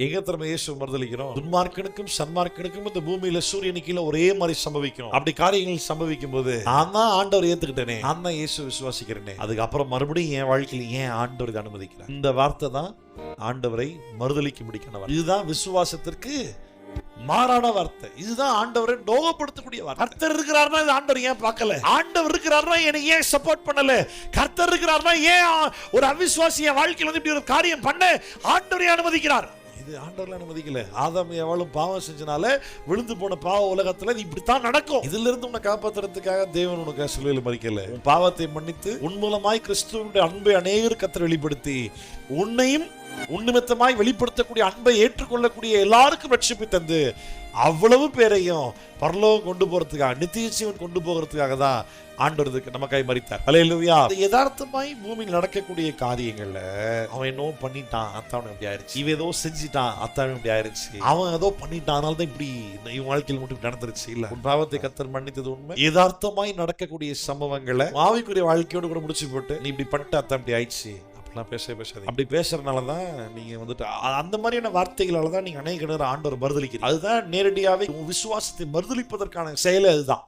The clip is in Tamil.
எங்க திறமை இயேசு மறுதலிக்கிறோம். துன்மார்க்கனுக்கும் சன்மார்க்கனுக்கும் இந்த பூமியில சூரியனுக்கு கீழே ஒரே மாதிரி சம்பவிக்கும். அப்படி காரியங்கள் சம்பவிக்கும் போது நான் தான் ஆண்டவர் ஏத்துக்கிட்டேனே, நான் தான் இயேசு விசுவாசிக்கிறேனே, அதுக்கப்புறம் மறுபடியும் என் வாழ்க்கையில் ஏன் ஆண்டவர் இதை அனுமதிக்கிறார்? இந்த வார்த்தை தான் ஆண்டவரை மறுதலிக்கும்படிக்கான வார்த்தை. இதுதான் விசுவாசத்திற்கு மாறான வார்த்தை. இதுதான் ஆண்டவரை நோகப்படுத்தக்கூடிய வார்த்தை. கர்த்தர் இருக்கிறார்னா இது ஆண்டவர் ஏன் பார்க்கல? ஆண்டவர் இருக்கிறார்னா எனக்கு ஏன் சப்போர்ட் பண்ணல? கர்த்தர் இருக்கிறார்னா ஏன் ஒரு அவிசுவாசி என் வாழ்க்கையில் வந்து இப்படி ஒரு காரியம் பண்ண ஆண்டவரை அனுமதிக்கிறார்? இது ஆண்டவர்ல அனுமதிக்கல. ஆதாம் எவளும் பாவம் செஞ்சனால விழுந்து போன பாவ உலகத்துல இது இப்படித்தான் நடக்கும். இதுல இருந்து உன்னை காப்பாத்துறதுக்காக தேவன் உனக்கு சிலுவையில் மறிக்கல. உன் பாவத்தை மன்னித்து உன் மூலமாய் கிறிஸ்துவனுடைய அன்பை அநேகர் கர்த்தர் வெளிப்படுத்தி உன்னையும் உன்னிமித்தமாய் வெளிப்படுத்தக்கூடிய அன்பை ஏற்றுக்கொள்ளக்கூடிய எல்லாருக்கும் ரட்சிப்பு தந்து அவ்வளவு பேரையும் பரலோகம் கொண்டு போறதுக்காக, நித்திய ஜீவன் கொண்டு போகிறதுக்காக தான் ஆண்டவருக்கு நமக்காய் மரித்தார். அல்லேலூயா. யதார்த்தமாய் பூமியில் நடக்கக்கூடிய காரியங்கள்ல அவன் என்னோ பண்ணிட்டான், அத்தான் இப்படி ஆயிருச்சு. இவன் ஏதோ செஞ்சிட்டான், அத்தான் இப்படி ஆயிருச்சு. அவன் ஏதோ பண்ணிட்டான், அதனால தான் இப்படி இவன் வாழ்க்கையில் மட்டும் நடந்துருச்சு. இல்ல, உன் பாவத்தை கர்த்தர் மன்னித்தது உண்மை. யதார்த்தமாய் நடக்கக்கூடிய சம்பவங்களை ஆவிக்குரிய வாழ்க்கையோடு கூட முடிச்சு போட்டு நீ இப்படி பண்ணிட்டு அத்தான் இப்படி ஆயிடுச்சு பேசாதீங்க. அப்படி பேசுறதுனாலதான் நீங்க வந்துட்டு அந்த மாதிரியான வார்த்தைகளால தான் நீங்க அநேக நேரம் ஆண்டவர் மறுதலிக்கிறீங்க. அதுதான் நேரடியாவே விசுவாசத்தை மறுதலிப்பதற்கான செயலே அதுதான்.